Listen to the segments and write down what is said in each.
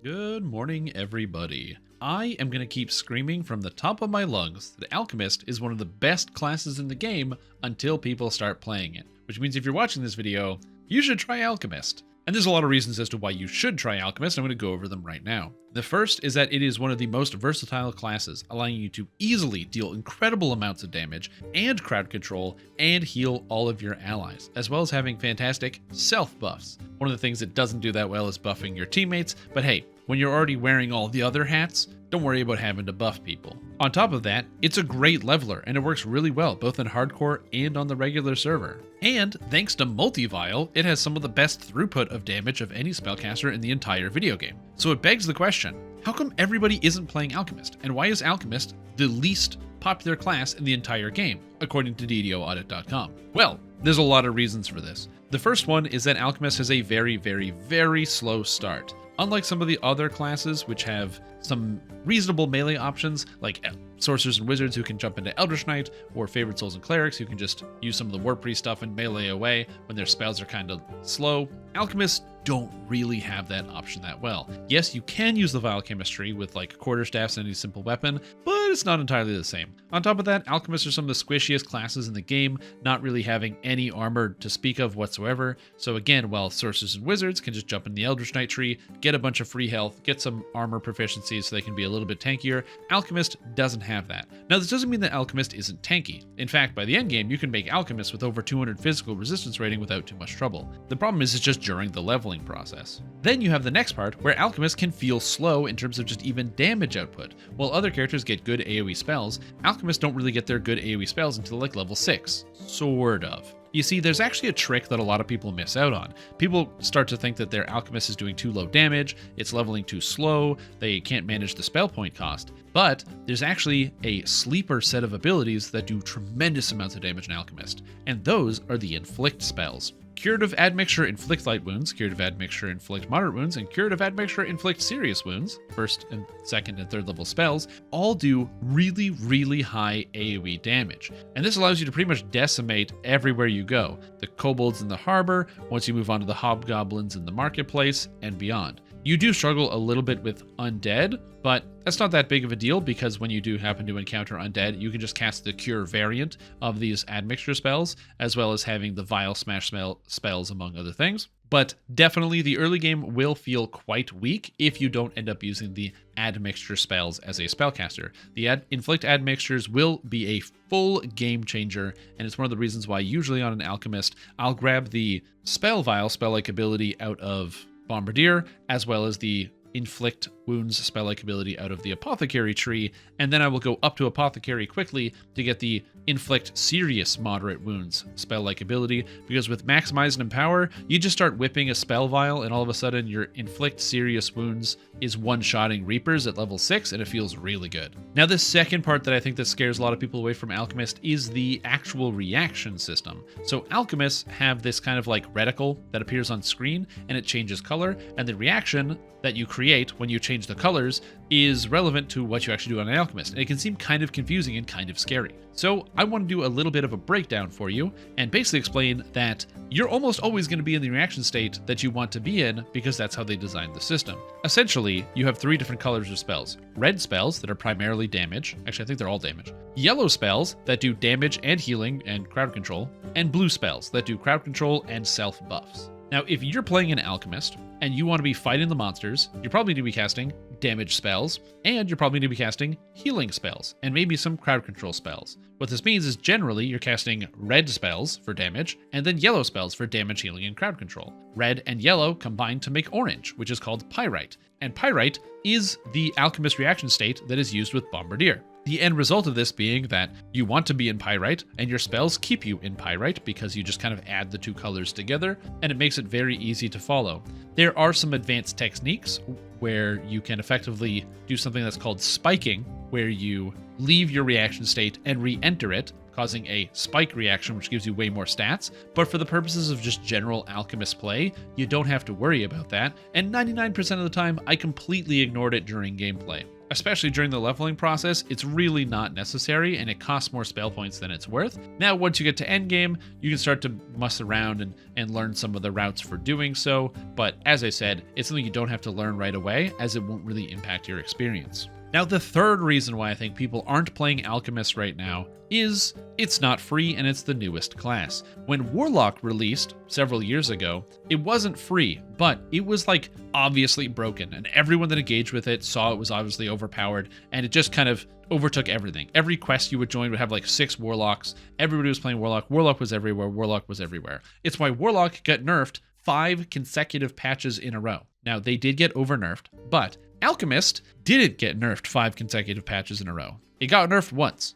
Good morning, everybody. I am going to keep screaming from the top of my lungs that Alchemist is one of the best classes in the game until people start playing it. Which means if you're watching this video, you should try Alchemist. And there's a lot of reasons as to why you should try Alchemist. I'm going to go over them right now. The first is that it is one of the most versatile classes, allowing you to easily deal incredible amounts of damage and crowd control and heal all of your allies, as well as having fantastic self buffs. One of the things it doesn't do that well is buffing your teammates, but hey, when you're already wearing all the other hats, don't worry about having to buff people. On top of that, it's a great leveler and it works really well both in hardcore and on the regular server. And thanks to Multi-Vial, it has some of the best throughput of damage of any spellcaster in the entire video game. So it begs the question, how come everybody isn't playing Alchemist? And why is Alchemist the least popular class in the entire game, according to DDO Well, there's a lot of reasons for this. The first one is that Alchemist has a very slow start. Unlike some of the other classes, which have some reasonable melee options, like sorcerers and wizards who can jump into Eldritch Knight, or favored souls and clerics who can just use some of the War Priest stuff and melee away when their spells are kind of slow, Alchemists don't really have that option that well. Yes, you can use the Vial Chemistry with like quarterstaffs and any simple weapon, but it's not entirely the same. On top of that, Alchemists are some of the squishiest classes in the game, not really having any armor to speak of whatsoever. So again, while sorcerers and wizards can just jump in the Eldritch Knight tree, get a bunch of free health, get some armor proficiencies so they can be a little bit tankier, Alchemist doesn't have that. Now, this doesn't mean that Alchemist isn't tanky. In fact, by the end game, you can make Alchemist with over 200 physical resistance rating without too much trouble. The problem is it's just during the leveling process. Then you have the next part where Alchemist can feel slow in terms of just even damage output. While other characters get good AoE spells, Alchemists don't really get their good AoE spells until like level 6. Sort of. You see, there's actually a trick that a lot of people miss out on. People start to think that their Alchemist is doing too low damage, it's leveling too slow, they can't manage the spell point cost. But there's actually a sleeper set of abilities that do tremendous amounts of damage in Alchemist, and those are the Inflict spells. Curative Admixture inflict light wounds, Curative Admixture inflict moderate wounds, and Curative Admixture inflict serious wounds, first and second and third level spells, all do really high AoE damage. And this allows you to pretty much decimate everywhere you go. The kobolds in the harbor, once you move on to the hobgoblins in the marketplace, and beyond. You do struggle a little bit with undead, but that's not that big of a deal because when you do happen to encounter undead, you can just cast the cure variant of these admixture spells, as well as having the vial smash spells admong other things. But definitely the early game will feel quite weak if you don't end up using the admixture spells as a spellcaster. The inflict admixtures will be a full game changer, and it's one of the reasons why usually on an alchemist, I'll grab the spell vial spell-like ability out of Bombardier, as well as the inflict wounds spell-like ability out of the apothecary tree, and then I will go up to apothecary quickly to get the inflict serious moderate wounds spell-like ability, because with maximize and empower, you just start whipping a spell vial and all of a sudden your inflict serious wounds is one-shotting reapers at level 6 and it feels really good. Now the second part that I think that scares a lot of people away from Alchemist is the actual reaction system. So Alchemists have this kind of like reticle that appears on screen and it changes color, and the reaction that you create when you change the colors is relevant to what you actually do on an Alchemist, and it can seem kind of confusing and kind of scary. So I want to do a little bit of a breakdown for you and basically explain that you're almost always going to be in the reaction state that you want to be in because that's how they designed the system. Essentially, you have 3 different colors of spells. Red spells that are primarily damage, actually I think they're all damage. Yellow spells that do damage and healing and crowd control, and blue spells that do crowd control and self buffs. Now, if you're playing an Alchemist and you want to be fighting the monsters, you're probably going to be casting damage spells, and you're probably going to be casting healing spells, and maybe some crowd control spells. What this means is generally you're casting red spells for damage, and then yellow spells for damage, healing, and crowd control. Red and yellow combine to make orange, which is called Pyrite. And Pyrite is the Alchemist reaction state that is used with Bombardier. The end result of this being that you want to be in Pyrite, and your spells keep you in Pyrite because you just kind of add the 2 colors together, and it makes it very easy to follow. There are some advanced techniques where you can effectively do something that's called spiking, where you leave your reaction state and re-enter it, causing a spike reaction, which gives you way more stats. But for the purposes of just general Alchemist play, you don't have to worry about that, and 99% of the time, I completely ignored it during gameplay. especially during the leveling process, it's really not necessary, and it costs more spell points than it's worth. Now, once you get to endgame, you can start to muss around and learn some of the routes for doing so, but as I said, it's something you don't have to learn right away, as it won't really impact your experience. Now, the third reason why I think people aren't playing Alchemist right now is it's not free and it's the newest class. When Warlock released several years ago, it wasn't free, but it was like obviously broken, and everyone that engaged with it saw it was obviously overpowered, and it just kind of overtook everything. Every quest you would join would have like 6 Warlocks. Everybody was playing Warlock. Warlock was everywhere. Warlock was everywhere. It's why Warlock got nerfed 5 consecutive patches in a row. Now, they did get over-nerfed, but Alchemist didn't get nerfed 5 consecutive patches in a row. It got nerfed once,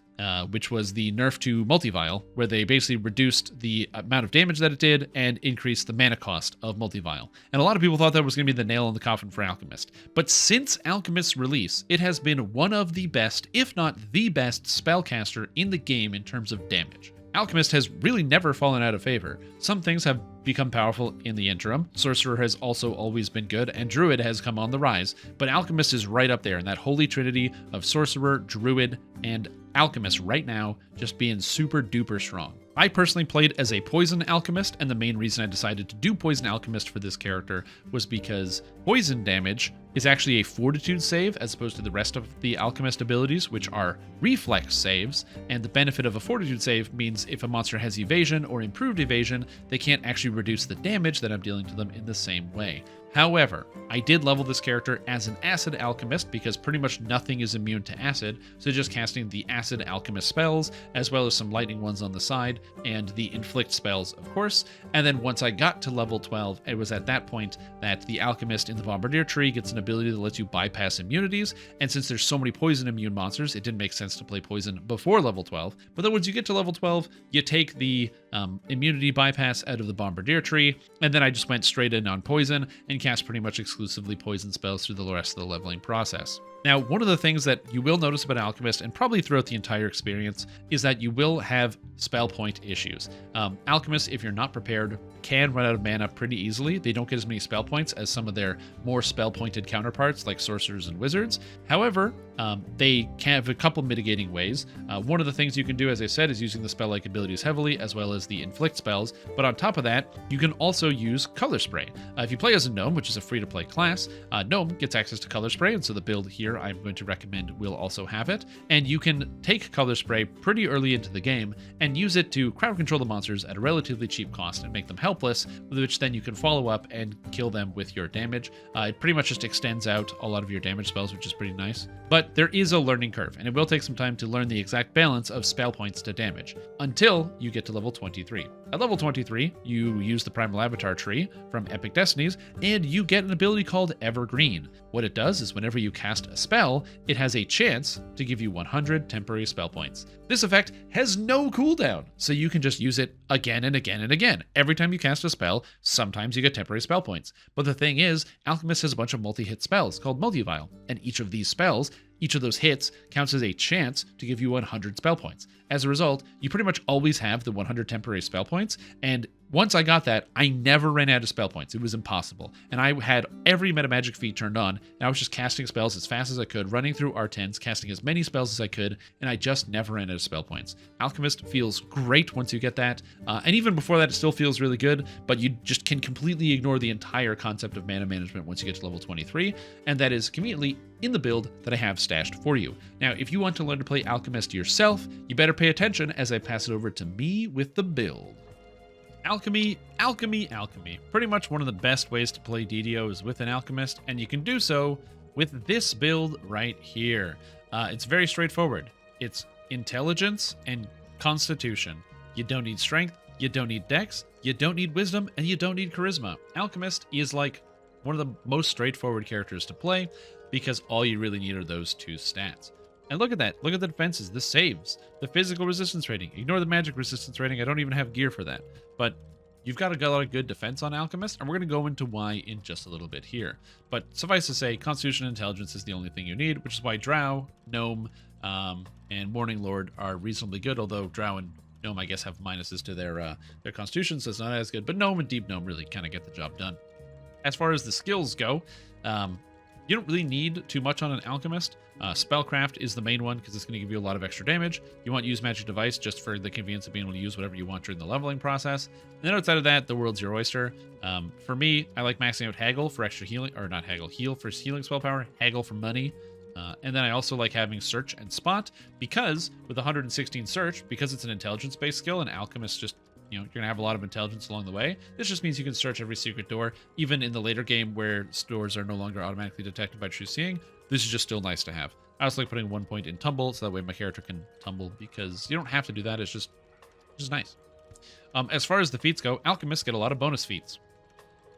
which was the nerf to Multivial, where they basically reduced the amount of damage that it did and increased the mana cost of Multivial. And a lot of people thought that was going to be the nail in the coffin for Alchemist. But since Alchemist's release, it has been one of the best, if not the best, spellcaster in the game in terms of damage. Alchemist has really never fallen out of favor. Some things have become powerful in the interim. Sorcerer has also always been good, and Druid has come on the rise, but Alchemist is right up there in that holy trinity of Sorcerer, Druid, and Alchemist right now, just being super duper strong. I personally played as a Poison Alchemist, and the main reason I decided to do Poison Alchemist for this character was because poison damage is actually a fortitude save as opposed to the rest of the Alchemist abilities, which are reflex saves, and the benefit of a fortitude save means if a monster has evasion or improved evasion, they can't actually reduce the damage that I'm dealing to them in the same way. However, I did level this character as an Acid Alchemist because pretty much nothing is immune to acid, so just casting the Acid Alchemist spells, as well as some lightning ones on the side, and the Inflict spells, of course. And then once I got to level 12, it was at that point that the Alchemist in the Bombardier tree gets an ability that lets you bypass immunities, and since there's so many poison immune monsters, it didn't make sense to play poison before level 12. But then once you get to level 12, you take the immunity bypass out of the Bombardier tree, and then I just went straight in on poison and cast pretty much exclusively poison spells through the rest of the leveling process. Now, one of the things that you will notice about Alchemist, and probably throughout the entire experience, is that you will have spell point issues. Alchemists, if you're not prepared, can run out of mana pretty easily. They don't get as many spell points as some of their more spell-pointed counterparts, like sorcerers and wizards. However, they can have a couple mitigating ways. One of the things you can do, as I said, is using the spell-like abilities heavily, as well as the inflict spells. But on top of that, you can also use Color Spray. If you play as a gnome, which is a free-to-play class, gnome gets access to Color Spray, and so the build here I'm going to recommend will also have it. And you can take Color Spray pretty early into the game and use it to crowd control the monsters at a relatively cheap cost and make them helpless, with which then you can follow up and kill them with your damage. It pretty much just extends out a lot of your damage spells, which is pretty nice. But there is a learning curve, and it will take some time to learn the exact balance of spell points to damage, until you get to level 23. At level 23, you use the Primal Avatar tree from Epic Destinies, and you get an ability called Evergreen. What it does is whenever you cast a spell, it has a chance to give you 100 temporary spell points. This effect has no cooldown, so you can just use it again and again and again. Every time you cast a spell, sometimes you get temporary spell points. But the thing is, Alchemist has a bunch of multi-hit spells called Multivial, and each of these spells, each of those hits, counts as a chance to give you 100 spell points. As a result, you pretty much always have the 100 temporary spell points, and once I got that, I never ran out of spell points. It was impossible. And I had every metamagic feat turned on, and I was just casting spells as fast as I could, running through R10s, casting as many spells as I could, and I just never ran out of spell points. Alchemist feels great once you get that, and even before that, it still feels really good, but you just can completely ignore the entire concept of mana management once you get to level 23, and that is conveniently in the build that I have stashed for you. Now, if you want to learn to play Alchemist yourself, you better pay attention as I pass it over to me with the build. Alchemy. Pretty much one of the best ways to play DDO is with an Alchemist, and you can do so with this build right here. It's very straightforward. It's intelligence and constitution. You don't need strength, you don't need dex, you don't need wisdom, and you don't need charisma. Alchemist is like one of the most straightforward characters to play because all you really need are those 2 stats. And look at that. Look at the defenses, the saves, the physical resistance rating. Ignore the magic resistance rating. I don't even have gear for that. But you've got a lot of good defense on Alchemist, and we're going to go into why in just a little bit here. But suffice to say, Constitution and Intelligence is the only thing you need, which is why Drow, Gnome, and Morning Lord are reasonably good, although Drow and Gnome, I guess, have minuses to their Constitution, so it's not as good. But Gnome and Deep Gnome really kind of get the job done. As far as the skills go, You don't really need too much on an alchemist. Spellcraft is the main one because it's going to give you a lot of extra damage. You want use magic device just for the convenience of being able to use whatever you want during the leveling process. And then outside of that, the world's your oyster. For me, I like maxing out Haggle for extra healing, or not Haggle, heal for healing spell power, Haggle for money. And then I also like having search and spot because with 116 search, because it's an intelligence-based skill, and alchemist just, you're going to have a lot of intelligence along the way. This just means you can search every secret door, even in the later game where doors are no longer automatically detected by true seeing. This is just still nice to have. I also like putting 1 point in tumble, so that way my character can tumble, because you don't have to do that. It's just nice. As far as the feats go, alchemists get a lot of bonus feats.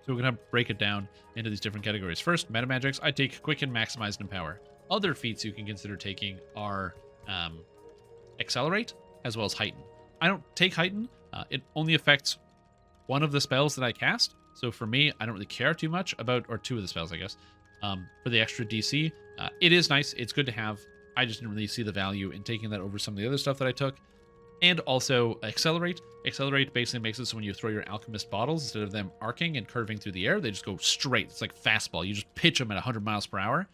So we're going to break it down into these different categories. First, meta magics. I take Quicken, Maximized, and Empower. Other feats you can consider taking are Accelerate, as well as Heighten. I don't take Heighten. It only affects one of the spells that I cast. So for me, I don't really care too much about, or two of the spells, I guess, for the extra DC. It is nice. It's good to have. I just didn't really see the value in taking that over some of the other stuff that I took. And also Accelerate. Accelerate basically makes it so when you throw your alchemist bottles, instead of them arcing and curving through the air, they just go straight. It's like fastball. You just pitch them at 100 miles per hour.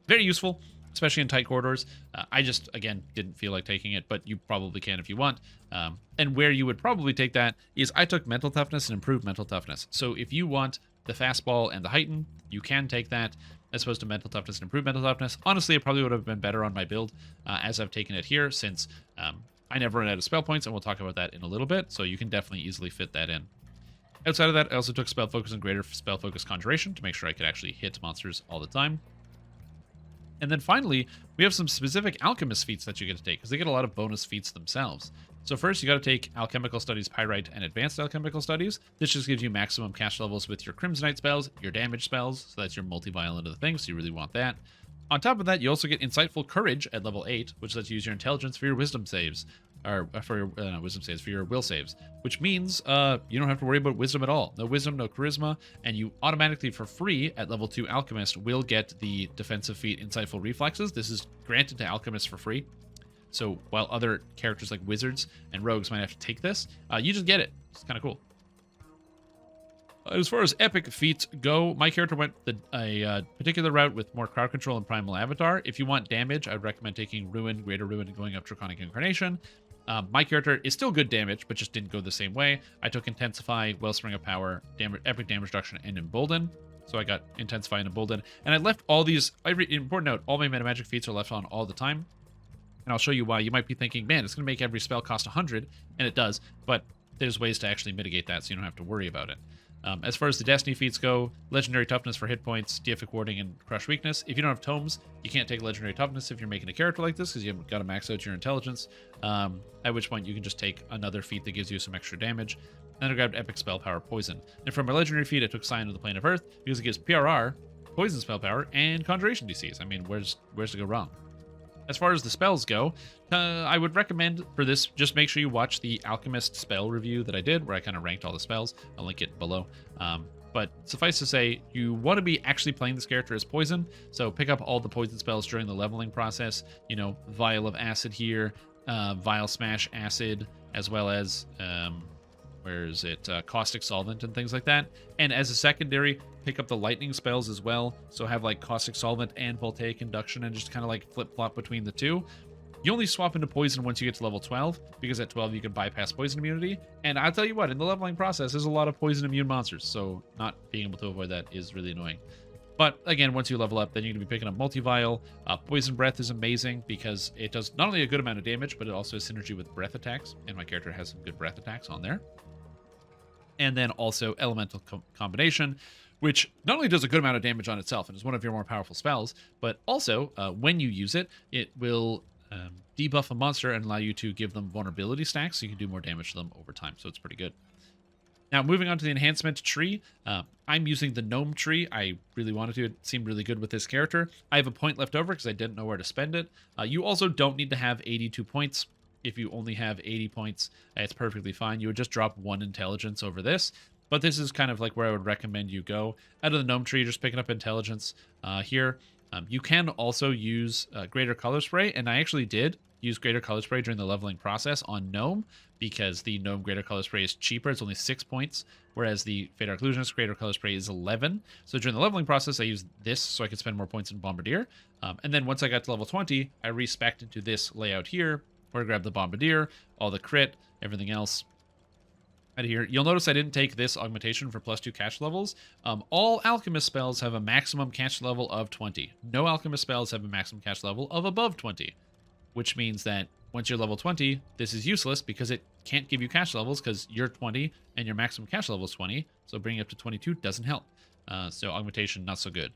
Very useful, especially in tight corridors. I just, again, didn't feel like taking it, but you probably can if you want. And where you would probably take that is I took Mental Toughness and Improved Mental Toughness. So if you want the Fastball and the Heighten, you can take that as opposed to Mental Toughness and Improved Mental Toughness. Honestly, it probably would have been better on my build as I've taken it here, since I never run out of spell points, and we'll talk about that in a little bit, so you can definitely easily fit that in. Outside of that, I also took Spell Focus and Greater Spell Focus Conjuration to make sure I could actually hit monsters all the time. And then finally, we have some specific alchemist feats that you get to take, because they get a lot of bonus feats themselves. So first, you got to take Alchemical Studies Pyrite and Advanced Alchemical Studies. This just gives you maximum cast levels with your Crimsonite spells, your damage spells, so that's your multi-violent of the thing, so you really want that. On top of that, you also get Insightful Courage at level 8, which lets you use your intelligence for your wisdom saves. Or for your wisdom saves, for your will saves. Which means you don't have to worry about wisdom at all. No wisdom, no charisma, and you automatically, for free, at level 2 Alchemist, will get the defensive feat Insightful Reflexes. This is granted to Alchemists for free. So while other characters like wizards and rogues might have to take this, you just get it. It's kind of cool. As far as epic feats go, my character went a particular route with more crowd control and primal avatar. If you want damage, I'd recommend taking Ruin, Greater Ruin, and going up Draconic Incarnation. My character is still good damage, but just didn't go the same way. I took Intensify, Wellspring of Power, Epic Damage Reduction, and Embolden. So I got Intensify and Embolden. And I left all these, important note, all my meta magic feats are left on all the time. And I'll show you why. You might be thinking, man, it's going to make every spell cost 100, and it does. But there's ways to actually mitigate that so you don't have to worry about it. As far as the Destiny feats go, Legendary Toughness for hit points, Deific Warding, and Crush Weakness. If you don't have tomes, you can't take Legendary Toughness if you're making a character like this, because you've got to max out your intelligence, at which point you can just take another feat that gives you some extra damage. Then I grabbed Epic Spell Power Poison. And from my Legendary feat, I took Sign of the Plane of Earth, because it gives PRR, Poison Spell Power, and Conjuration DCs. I mean, where's to go wrong? As far as the spells go, I would recommend for this, just make sure you watch the Alchemist spell review that I did, where I kind of ranked all the spells. I'll link it below. But suffice to say, you want to be actually playing this character as Poison, so pick up all the Poison spells during the leveling process. You know, Vial of Acid here, Vial Smash Acid, as well as, Caustic Solvent and things like that. And as a secondary, pick up the lightning spells as well. So have like Caustic Solvent and Voltaic Induction and just kind of like flip-flop between the two. You only swap into Poison once you get to level 12, because at 12 you can bypass Poison immunity. And I'll tell you what, in the leveling process, there's a lot of Poison immune monsters, so not being able to avoid that is really annoying. But again, once you level up, then you're going to be picking up Multi-Vial. Poison Breath is amazing because it does not only a good amount of damage, but it also has synergy with breath attacks, and my character has some good breath attacks on there. And then also Elemental Combination, which not only does a good amount of damage on itself and is one of your more powerful spells, but also when you use it, it will debuff a monster and allow you to give them vulnerability stacks, so you can do more damage to them over time. So it's pretty good. Now, moving on to the Enhancement Tree, I'm using the Gnome Tree. I really wanted to. It seemed really good with this character. I have a point left over because I didn't know where to spend it. You also don't need to have 82 points. If you only have 80 points, it's perfectly fine. You would just drop 1 intelligence over this. But this is kind of like where I would recommend you go. Out of the Gnome Tree, just picking up intelligence here. You can also use Greater Color Spray, and I actually did use Greater Color Spray during the leveling process on Gnome, because the Gnome Greater Color Spray is cheaper. It's only 6 points, whereas the Fade Arc Illusionist Greater Color Spray is 11. So during the leveling process, I used this so I could spend more points in Bombardier. And then once I got to level 20, I respec'd into this layout here, where I grabbed the Bombardier, all the crit, everything else out of here. You'll notice I didn't take this augmentation for +2 catch levels. All alchemist spells have a maximum catch level of 20. No alchemist spells have a maximum catch level of above 20, which means that once you're level 20, this is useless because it can't give you catch levels because you're 20 and your maximum catch level is 20. So bringing it up to 22 doesn't help. So augmentation, not so good.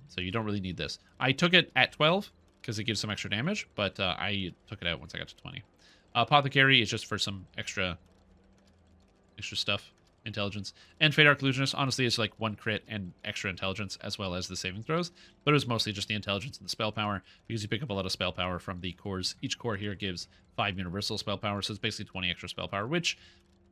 So you don't really need this. I took it at 12 because it gives some extra damage, but I took it out once I got to 20. Apothecary is just for some extra stuff, intelligence. And Fade Arc Illusionist, honestly, is like 1 crit and extra intelligence as well as the saving throws. But it was mostly just the intelligence and the spell power because you pick up a lot of spell power from the cores. Each core here gives 5 universal spell power, so it's basically 20 extra spell power, which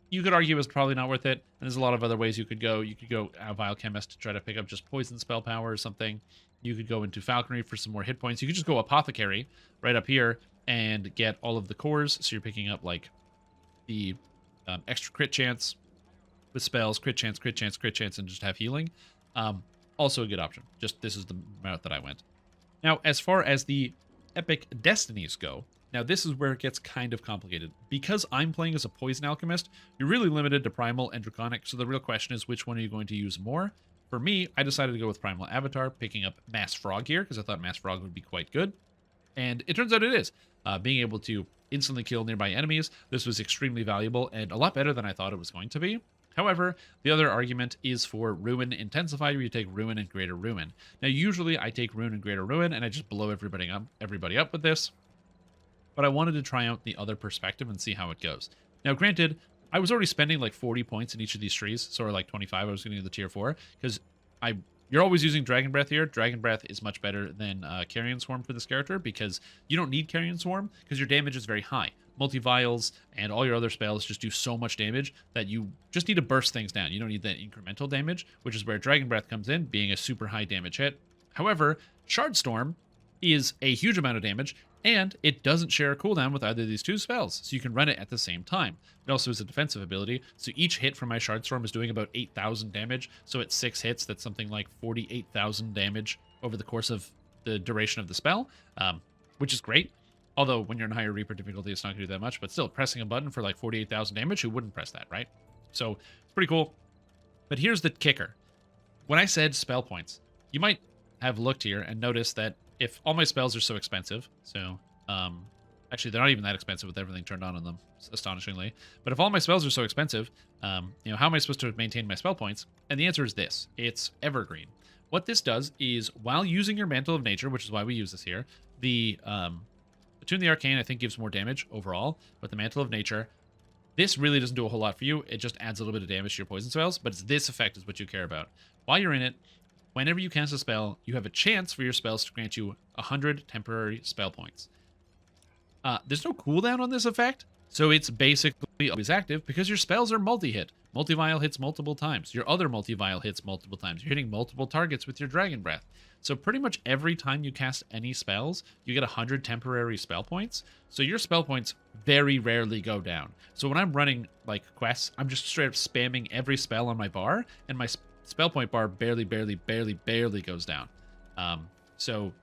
you could argue is probably not worth it. And there's a lot of other ways you could go. You could go Alchemist to try to pick up just poison spell power or something. You could go into Falconry for some more hit points. You could just go Apothecary right up here and get all of the cores. So you're picking up like the extra crit chance with spells, crit chance, crit chance, crit chance, and just have healing. Also a good option. Just this is the route that I went. Now, as far as the epic destinies go, now this is where it gets kind of complicated. Because I'm playing as a Poison Alchemist, you're really limited to Primal and Draconic, so the real question is which one are you going to use more? For me, I decided to go with Primal Avatar, picking up Mass Frog here, because I thought Mass Frog would be quite good. And it turns out it is. Being able to instantly kill nearby enemies, this was extremely valuable and a lot better than I thought it was going to be. However, the other argument is for Ruin Intensified, where you take Ruin and Greater Ruin. Now, usually I take Ruin and Greater Ruin, and I just blow everybody up with this. But I wanted to try out the other perspective and see how it goes. Now, granted, I was already spending like 40 points in each of these trees, so like 25, I was going to do the tier 4, because you're always using Dragon Breath here. Dragon Breath is much better than Carrion Swarm for this character because you don't need Carrion Swarm because your damage is very high. Multi-Vials and all your other spells just do so much damage that you just need to burst things down. You don't need that incremental damage, which is where Dragon Breath comes in, being a super high damage hit. However, Shard Storm is a huge amount of damage, and it doesn't share a cooldown with either of these two spells, so you can run it at the same time. It also is a defensive ability, so each hit from my Shard Storm is doing about 8,000 damage, so at 6 hits, that's something like 48,000 damage over the course of the duration of the spell, which is great. Although, when you're in higher Reaper difficulty, it's not going to do that much, but still, pressing a button for like 48,000 damage, who wouldn't press that, right? So, it's pretty cool. But here's the kicker. When I said spell points, you might have looked here and noticed that if all my spells are so expensive, so, actually, they're not even that expensive with everything turned on them, astonishingly. But if all my spells are so expensive, how am I supposed to maintain my spell points? And the answer is this. It's Evergreen. What this does is, while using your Mantle of Nature, which is why we use this here, the Attune the Arcane, I think, gives more damage overall, but the Mantle of Nature, this really doesn't do a whole lot for you. It just adds a little bit of damage to your poison spells, but it's this effect is what you care about. While you're in it, whenever you cast a spell, you have a chance for your spells to grant you 100 temporary spell points. There's no cooldown on this effect, so it's basically always active because your spells are multi-hit. Multi-Vial hits multiple times. Your other Multi-Vial hits multiple times. You're hitting multiple targets with your Dragon Breath. So pretty much every time you cast any spells, you get 100 temporary spell points. So your spell points very rarely go down. So when I'm running like quests, I'm just straight up spamming every spell on my bar, and my spell point bar barely goes down. So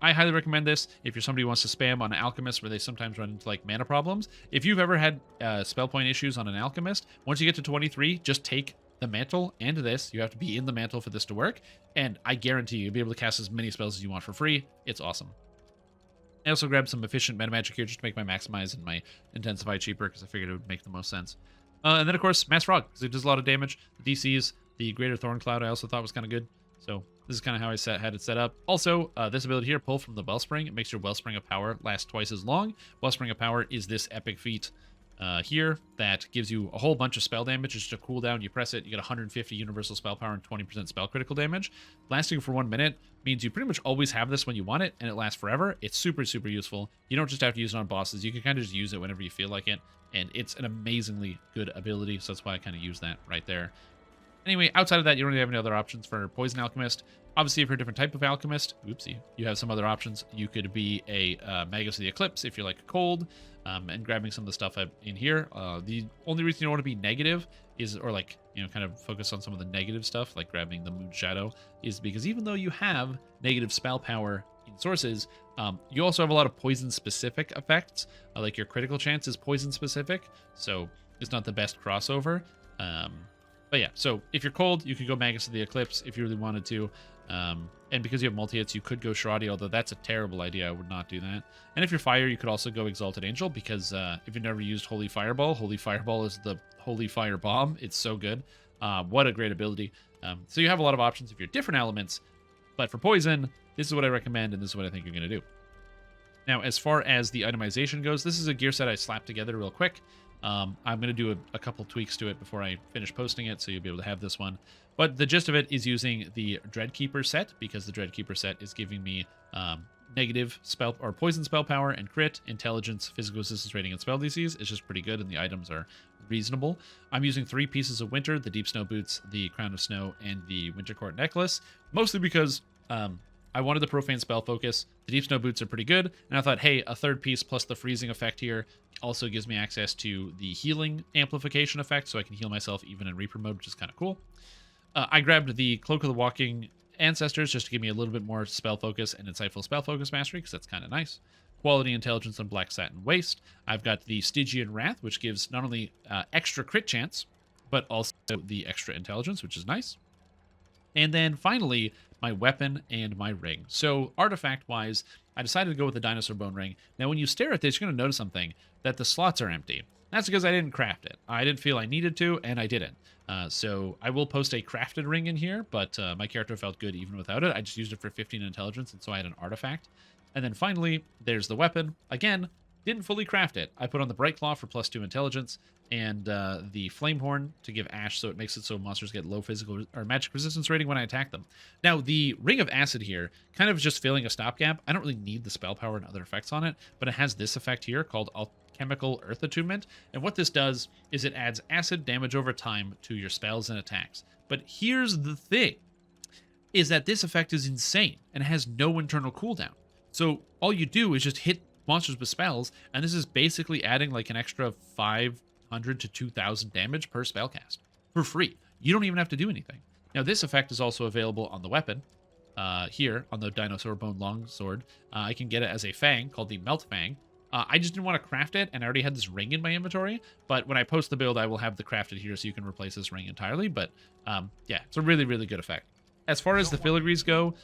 I highly recommend this if you're somebody who wants to spam on an Alchemist where they sometimes run into like mana problems. If you've ever had spell point issues on an Alchemist, once you get to 23, just take the Mantle and this. You have to be in the Mantle for this to work, and I guarantee you'll be able to cast as many spells as you want for free. It's awesome. I also grabbed some efficient meta magic here just to make my Maximize and my Intensify cheaper because I figured it would make the most sense. And then, of course, Mass Frog, because it does a lot of damage. The DCs, the Greater Thorn Cloud, I also thought was kind of good. So this is kind of how I had it set up. Also, this ability here, Pull from the Wellspring. It makes your Wellspring of Power last twice as long. Wellspring of Power is this epic feat here that gives you a whole bunch of spell damage. It's just a cooldown. You press it, you get 150 universal spell power and 20% spell critical damage. Lasting for 1 minute means you pretty much always have this when you want it, and it lasts forever. It's super useful. You don't just have to use it on bosses. You can kind of just use it whenever you feel like it, and it's an amazingly good ability, so that's why I kind of use that right there. Anyway, outside of that, you don't really have any other options for Poison Alchemist. Obviously, if you're a different type of alchemist, oopsie, you have some other options. You could be a Magus of the Eclipse if you're like cold, and grabbing some of the stuff in here. The only reason you don't want to be negative is, or like, you know, kind of focus on some of the negative stuff, like grabbing the Moon Shadow, is because even though you have negative spell power in sources, you also have a lot of poison-specific effects. Like your critical chance is poison-specific, so it's not the best crossover. But yeah, so if you're cold, you could go Magus of the Eclipse if you really wanted to. And because you have multi-hits, you could go Shirati, although that's a terrible idea. I would not do that. And if you're fire, you could also go Exalted Angel, because if you've never used Holy Fireball is the Holy Fire Bomb. It's so good. What a great ability. So you have a lot of options if you're different elements. But for Poison, this is what I recommend, and this is what I think you're going to do. Now, as far as the itemization goes, this is a gear set I slapped together real quick. I'm going to do a couple tweaks to it before I finish posting it, so you'll be able to have this one. But the gist of it is using the Dreadkeeper set, because the Dreadkeeper set is giving me negative spell or poison spell power and crit, intelligence, physical resistance rating, and spell DCs. It's just pretty good, and the items are reasonable. I'm using 3 pieces of Winter: the Deep Snow Boots, the Crown of Snow, and the Winter Court Necklace, mostly because I wanted the Profane Spell Focus. The Deep Snow Boots are pretty good, and I thought, hey, a 3rd piece plus the freezing effect here also gives me access to the healing amplification effect, so I can heal myself even in Reaper mode, which is kind of cool. I grabbed the Cloak of the Walking Ancestors just to give me a little bit more spell focus and insightful spell focus mastery, because that's kind of nice. Quality Intelligence and Black Satin Waist. I've got the Stygian Wrath, which gives not only extra crit chance, but also the extra intelligence, which is nice. And then finally, my weapon and my ring. So artifact-wise, I decided to go with the Dinosaur Bone Ring. Now, when you stare at this, you're going to notice something, that the slots are empty. That's because I didn't craft it. I didn't feel I needed to, and I didn't. So I will post a crafted ring in here, but my character felt good even without it. I just used it for 15 intelligence, and so I had an artifact. And then finally, there's the weapon. Again, didn't fully craft it. I put on the Bright Claw for +2 intelligence, and the Flame Horn to give Ash, so it makes it so monsters get low physical or magic resistance rating when I attack them. Now, the Ring of Acid here, kind of just filling a stopgap. I don't really need the spell power and other effects on it, but it has this effect here called Alchemical Earth Attunement, and what this does is it adds acid damage over time to your spells and attacks. But here's the thing, is that this effect is insane and has no internal cooldown. So all you do is just hit monsters with spells, and this is basically adding like an extra 500 to 2,000 damage per spellcast for free. You don't even have to do anything. Now, this effect is also available on the weapon here on the Dinosaur Bone Longsword. I can get it as a fang called the Melt Fang. I just didn't want to craft it, and I already had this ring in my inventory, but when I post the build, I will have the crafted here so you can replace this ring entirely. But yeah, it's a really, really good effect. As far as the filigrees go,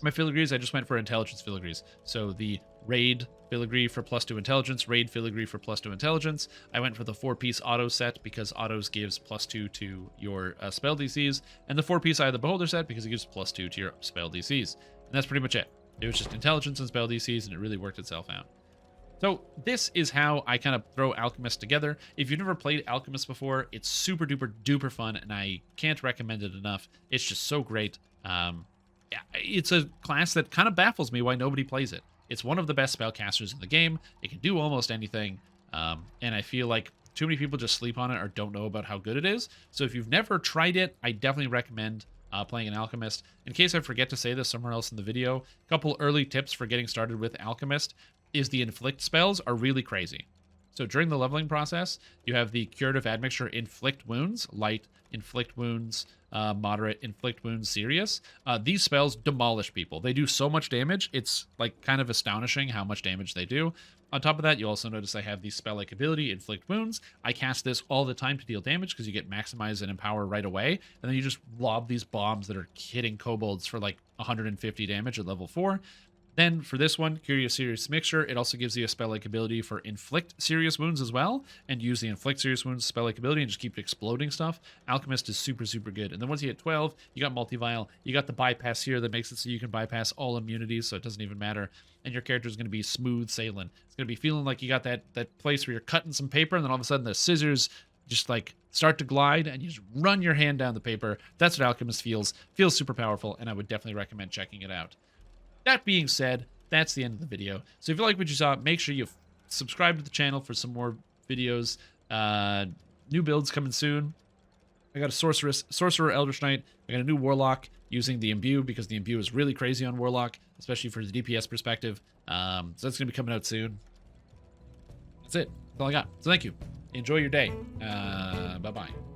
my filigrees, I just went for intelligence filigrees. So the raid filigree for +2 intelligence, raid filigree for +2 intelligence. I went for the 4-piece auto set because autos gives +2 to your spell DCs, and the 4-piece Eye of the Beholder set because it gives +2 to your spell DCs. And that's pretty much it. It was just intelligence and spell DCs, and it really worked itself out. So this is how I kind of throw Alchemist together. If you've never played Alchemist before, it's super duper duper fun, and I can't recommend it enough. It's just so great. Yeah, it's a class that kind of baffles me why nobody plays it. It's one of the best spellcasters in the game. It can do almost anything, and I feel like too many people just sleep on it or don't know about how good it is. So if you've never tried it, I definitely recommend playing an Alchemist. In case I forget to say this somewhere else in the video, a couple early tips for getting started with Alchemist is the inflict spells are really crazy. So during the leveling process, you have the curative admixture inflict wounds, light, inflict wounds, moderate, inflict wounds, serious. These spells demolish people. They do so much damage. It's like kind of astonishing how much damage they do. On top of that, you also notice I have the spell-like ability, Inflict Wounds. I cast this all the time to deal damage because you get Maximize and Empower right away, and then you just lob these bombs that are hitting kobolds for like 150 damage at level 4. Then for this one, Curious Serious Mixture, it also gives you a spell-like ability for Inflict Serious Wounds as well, and use the Inflict Serious Wounds spell-like ability and just keep exploding stuff. Alchemist is super, super good. And then once you hit 12, you got Multi-Vial. You got the bypass here that makes it so you can bypass all immunities, so it doesn't even matter. And your character is going to be smooth sailing. It's going to be feeling like you got that place where you're cutting some paper, and then all of a sudden the scissors just like start to glide, and you just run your hand down the paper. That's what Alchemist feels. Feels super powerful, and I would definitely recommend checking it out. That being said, that's the end of the video. So if you like what you saw, make sure you subscribe to the channel for some more videos. New builds coming soon. I got a sorcerer, Eldritch Knight. I got a new warlock using the imbue because the imbue is really crazy on warlock, especially for the DPS perspective. So that's gonna be coming out soon. That's it. That's all I got. So thank you. Enjoy your day. Bye bye.